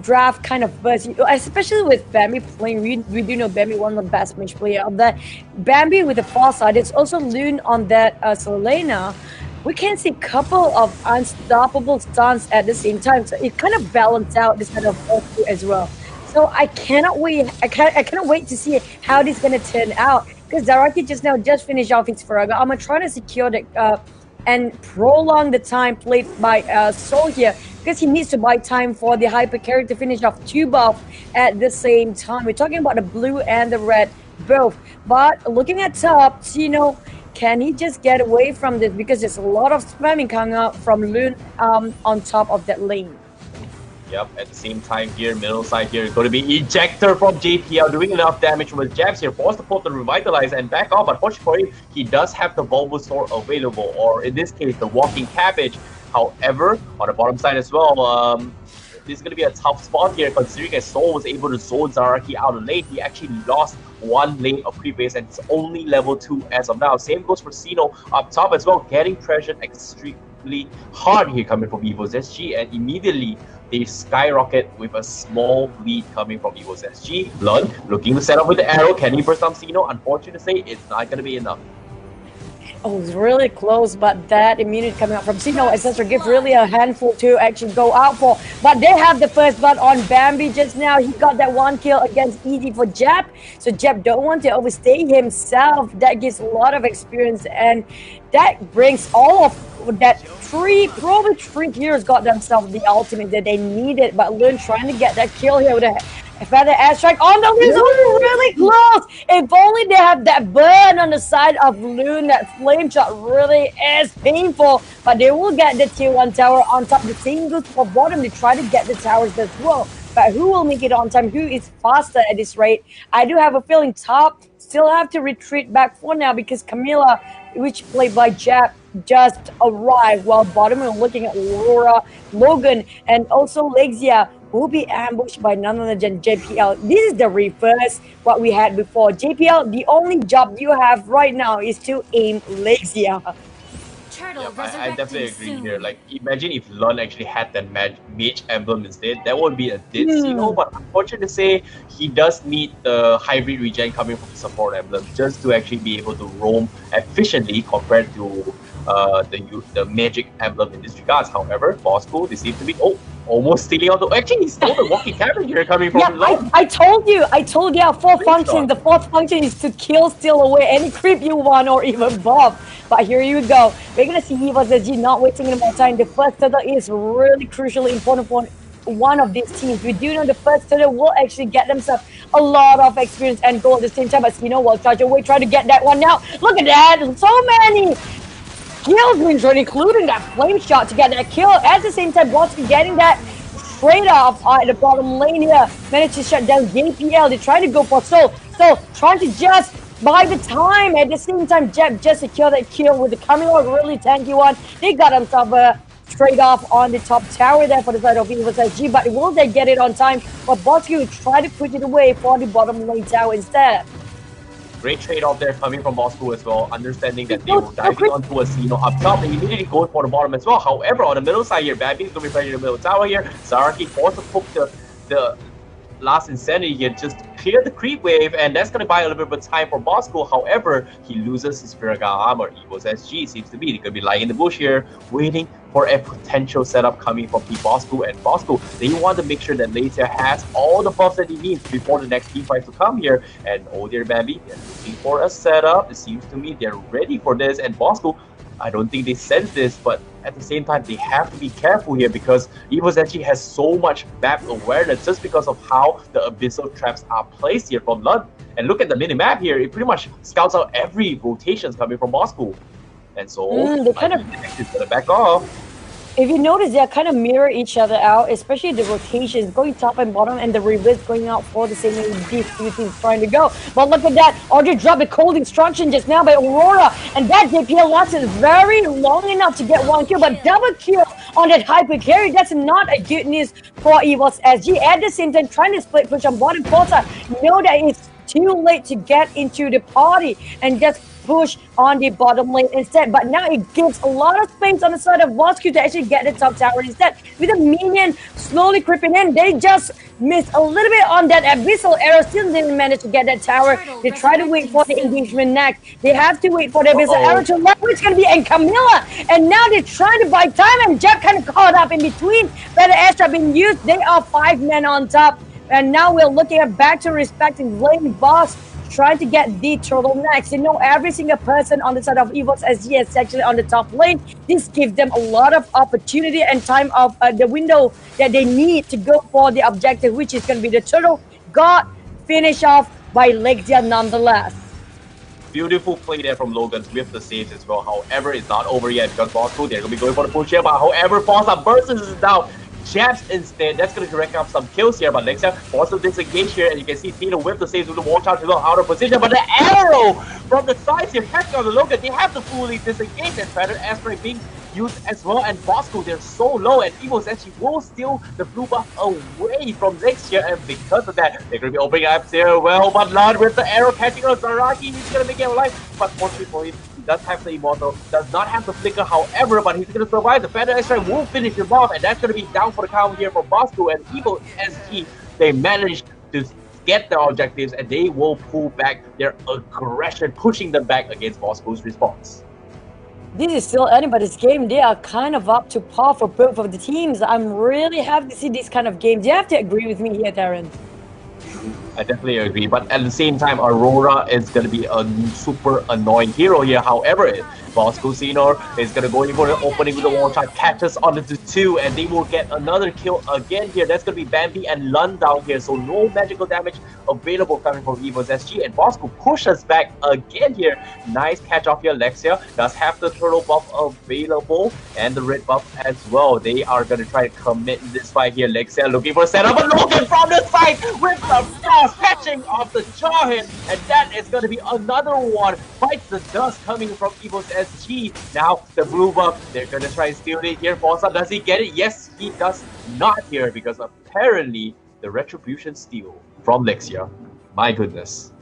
draft kind of buzz, especially with Bambi playing. We do know Bambi, one of the best match player of that. Bambi with the far side, it's also Loon on that Selena. We can see a couple of unstoppable stuns at the same time, so it kind of balances out this kind of output as well. So I cannot wait. I cannot wait to see how this is gonna turn out, because Zaraki just finished off his Faraga. I'm trying to secure the and prolong the time played by Soul here, because he needs to buy time for the hyper carry to finish off 2 buff at the same time. We're talking about the blue and the red both. But looking at top, Tino, can he just get away from this? Because there's a lot of spamming coming out from Loon on top of that lane. Yep, at the same time here, middle side here, going to be Ejector from JPL, doing enough damage with jabs here, forced to pull the Revitalize and back off, but fortunately, he does have the Bulbasaur available, or in this case, the Walking Cabbage. However, on the bottom side as well, this is going to be a tough spot here, considering as Soul was able to zone Zaraki out of lane. He actually lost 1 lane of creep base, and it's only level 2 as of now. Same goes for Sino up top as well, getting pressured extremely hard here coming from EVOS SG, and immediately they skyrocket with a small lead coming from EVOS SG. Lun looking to set up with the arrow. Can he burst down Sino? Unfortunately, it's not going to be enough. Oh, it's really close, but that immunity coming out from Sino, Ancestor Gift, really a handful to actually go out for. But they have the first blood on Bambi just now. He got that 1 kill against Easy for Jep. So Jep don't want to overstay himself. That gives a lot of experience, and that brings all of that probably 3 heroes got themselves the ultimate that they needed. But Lun trying to get that kill here with a feather airstrike on the Loon, really close. If only they have that burn on the side of Loon, that flame shot really is painful. But they will get the tier 1 tower on top. The same goes for bottom. They try to get the towers as well. But who will make it on time? Who is faster at this rate? I do have a feeling top still have to retreat back for now, because Camilla, which played by Jap, just arrived, while bottom are looking at Aurora, Logan, and also Lexia, will be ambushed by none other than JPL. This is the reverse what we had before. JPL, the only job you have right now is to aim Lexia. Yep, I definitely agree here. Like, imagine if Lun actually had that mage emblem instead. That would be a did Sino, but unfortunately to say, he does need the hybrid regen coming from the support emblem just to actually be able to roam efficiently compared to the magic emblem in this regards. However, Bosskurr, they seem to be almost stealing out the. Actually, he stole the walking cabinet here coming from Lun. I told you, our 4th function. The 4th function is to kill, steal away any creep you want, or even buff. But here you go. We're gonna see EVOS SG not wasting any more time. The first turtle is really crucially important for one of these teams. We do know the first turtle will actually get themselves a lot of experience and goal at the same time. But Sino will charge away, try to get that one now. Look at that! So many kills being shown, including that flame shot to get that kill. At the same time, Bosskurr getting that straight off at the bottom lane here. Managed to shut down JPL. They try to go for Soul. So trying to just buy the time. At the same time, Jeb just secured that kill with the coming out really tanky one. They got themselves straight off on the top tower there for the side of EVOS SG, but will they get it on time? But Bosskurr will try to put it away for the bottom lane tower instead. Great trade-off there coming from Bosskurr as well, understanding that they were diving onto a Sino up top. They immediately go for the bottom as well. However, on the middle side here, Bambi is going to be playing in the middle tower here. Zaraki forced to poke the last Insanity here just to clear the creep wave, and that's going to buy a little bit of time for Bosskurr. However, he loses his Firaga armor. EVOS SG seems to be they're going to be lying in the bush here, waiting for a potential setup coming from Bosskurr. And Bosskurr, they want to make sure that Later has all the buffs that he needs before the next team fight to come here. And oh dear Bambi, they're looking for a setup. It seems to me they're ready for this. And Bosskurr, I don't think they sense this, but at the same time, they have to be careful here because EVOS actually has so much map awareness just because of how the abyssal traps are placed here from Lund. And look at the mini-map here. It pretty much scouts out every rotations coming from Bosskurr. And so, they kind of is going to back off. If you notice, they kind of mirror each other out, especially the rotations going top and bottom, and the reverse going out for the same way these two teams trying to go. But look at that, Audrey dropped a cold instruction just now by Aurora, and that JPL lasted very long enough to get 1 kill, but double kill on that hyper carry. That's not a good news for EVOS SG. At the same time, trying to split push on bottom. Forza know that it's too late to get into the party and just push on the bottom lane instead, but now it gives a lot of space on the side of Bosskurr to actually get the top tower instead. With the minion slowly creeping in, they just missed a little bit on that abyssal arrow, still didn't manage to get that tower. They try to wait for the engagement next. They have to wait for the abyssal arrow to land, which is going to be and Camilla, and now they're trying to buy time, and Jeb kind of caught up in between. Better airstrike being used, they are 5 men on top, and now we're looking at back to respecting lane boss, trying to get the turtle next. You know, every single person on the side of EVOS SG is actually on the top lane. This gives them a lot of opportunity and time of the window that they need to go for the objective, which is going to be the turtle. Got finished off by Lexia nonetheless. Beautiful play there from Logan with the saves as well. However, it's not over yet because Bosskurr, they're going to be going for the push here. But however, Forza bursts is down. Jabs instead, that's going to rack up some kills here, but Lexia also disengage here, and you can see Tino with the saves with the wall charge is out of position, but the arrow from the sides here, catching on the Logan, they have to fully disengage, and Feather Airstrike being used as well, and Bosskurr, they're so low, and EVOS actually will steal the blue buff away from Lexia, and because of that, they're going to be opening up here, well, but not with the arrow catching on Zaraki, he's going to make it alive, but fortunately for him, does have the Immortal, does not have the Flicker, however, but he's going to survive. The Feather Airstrike will finish him off, and that's going to be down for the count here for Bosskurr, and EVOS SG, they managed to get their objectives, and they will pull back their aggression, pushing them back against Bosskur's response. This is still anybody's game. They are kind of up to par for both of the teams. I'm really happy to see these kind of games. You have to agree with me here, Darren. I definitely agree, but at the same time, Aurora is going to be a super annoying hero here. However, Bosskurr is going to go in for the opening with the wall charge, catches onto the 2, and they will get another kill again here. That's going to be Bambi and Lund down here, so no magical damage available coming from EVOS SG, and Bosskurr pushes back again here. Nice catch off here. Lexia does have the turtle buff available and the red buff as well. They are going to try to commit this fight here. Lexia looking for a setup, but Logan from the side with the frost catching off the Jarhead, and that is going to be another one. Bites the dust coming from EVOS SG. Now the blue buff, they're gonna try and steal it here. Forza, does he get it? Yes, he does not here, because apparently the retribution steal from Lexia. My goodness.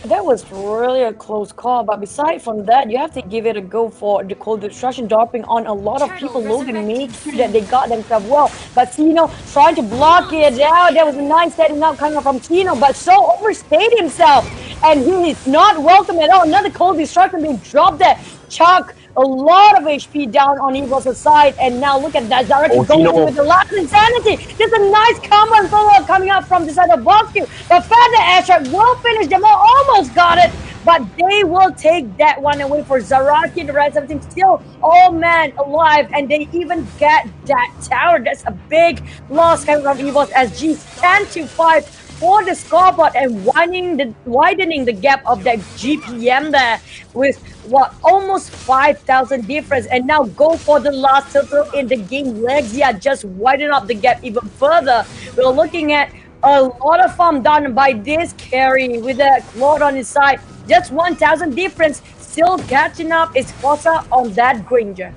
That was really a close call, but aside from that, you have to give it a go for the cold destruction dropping on a lot of people. Logan made sure that they got themselves well, but Tino trying to block it out. There was a nice setting up coming from Tino, but so overstayed himself, and he is not welcome at all. Another cold destruction being dropped there. Chuck a lot of HP down on EVOS' side, and now look at that Zaraki going with the last insanity. There's a nice combo and follow-up coming up from the side of Bosskurr, but Feather Airstrike will finish them all, almost got it, but they will take that one away for Zaraki. The rest of the team still all man alive, and they even get that tower. That's a big loss coming from EVOS SG. 10-5 for the scoreboard, and widening the gap of that GPM there with what, almost 5,000 difference, and now go for the last turtle in the game. Lexia just widen up the gap even further. We're looking at a lot of farm done by this carry with a Claude on his side. Just 1,000 difference, still catching up is Forza on that Granger.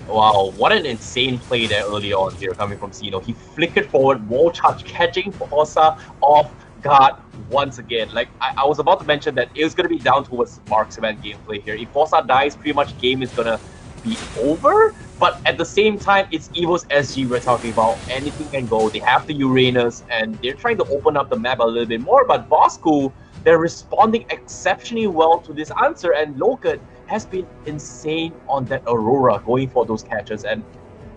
Wow, what an insane play there early on here coming from Sino. He flickered forward, wall charge, catching Forza off guard once again. Like, I was about to mention that it was going to be down towards marksman gameplay here. If Forza dies, pretty much game is going to be over. But at the same time, it's EVOS SG we're talking about. Anything can go. They have the Uranus, and they're trying to open up the map a little bit more. But Bosskurr, they're responding exceptionally well to this answer, and Logan has been insane on that Aurora, going for those catches. And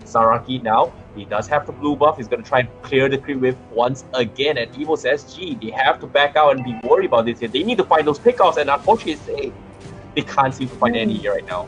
Zaraki now, he does have the blue buff. He's going to try and clear the creep wave once again. And EVOS SG, they have to back out and be worried about this here. They need to find those pickoffs, and unfortunately, they can't seem to find any here right now.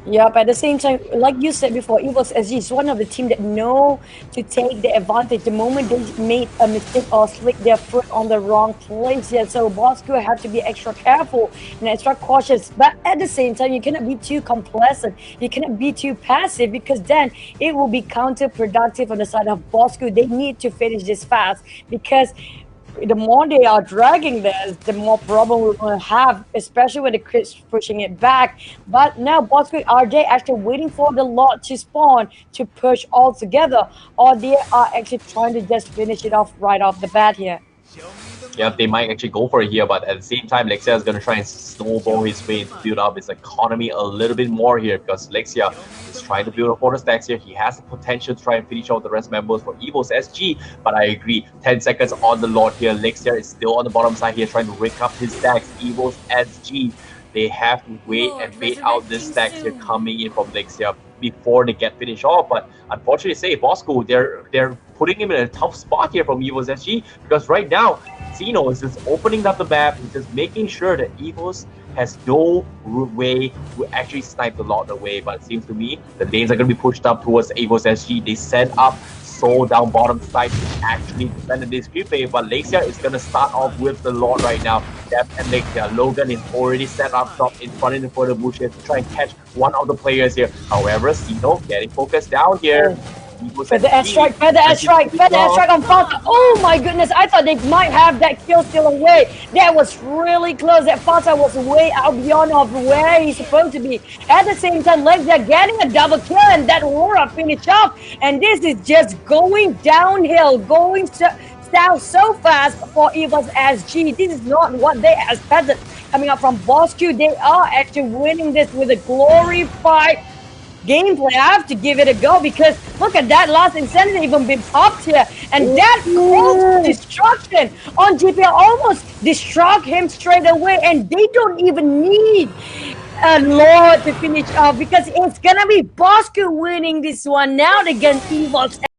Yep, at the same time, like you said before, EVOS SG is one of the team that know to take the advantage the moment they made a mistake or slick their foot on the wrong place. Yeah, so Bosskurr have to be extra careful and extra cautious. But at the same time, you cannot be too complacent. You cannot be too passive because then it will be counterproductive on the side of Bosskurr. They need to finish this fast because the more they are dragging this, the more problem we're going to have, especially when the crits pushing it back. But now, Bosskurr, are they actually waiting for the lot to spawn to push all together, or they are actually trying to just finish it off right off the bat here? Yeah, they might actually go for it here, but at the same time, Lexia is going to try and snowball his way to build up his economy a little bit more here because Lexia is trying to build up 4 stacks here. He has the potential to try and finish out the rest members for EVOS SG, but I agree, 10 seconds on the lot here. Lexia is still on the bottom side here trying to rake up his stacks. EVOS SG, they have to wait and wait out this stacks here coming in from Lexia before they get finished off. But unfortunately, say Bosskurr, they're putting him in a tough spot here from EVOS SG because right now Zeno is just opening up the map and just making sure that EVOS has no way to actually snipe the lot away. But it seems to me the lanes are going to be pushed up towards EVOS SG. They set up Soul down bottom side to actually defend this creep wave, but Lexia is going to start off with the Lord right now. Depth and Lexia. Logan is already set up top in front of the bushes to try and catch one of the players here. However, Zeno getting focused down here. Feather airstrike, feather airstrike, feather airstrike on Falta. Oh my goodness, I thought they might have that kill still away. That was really close. That Falta was way out beyond of where he's supposed to be. At the same time, Lexia getting a double kill and that Aurora finish off. And this is just going downhill, going down so fast for EVOS SG. This is not what they expected coming up from Bosskurr. They are actually winning this with a glorified gameplay. I have to give it a go because look at that last insanity even been popped here, and that close destruction on GPL almost destruct him straight away, and they don't even need a Lord to finish off because it's gonna be Bosskurr winning this one now against EVOS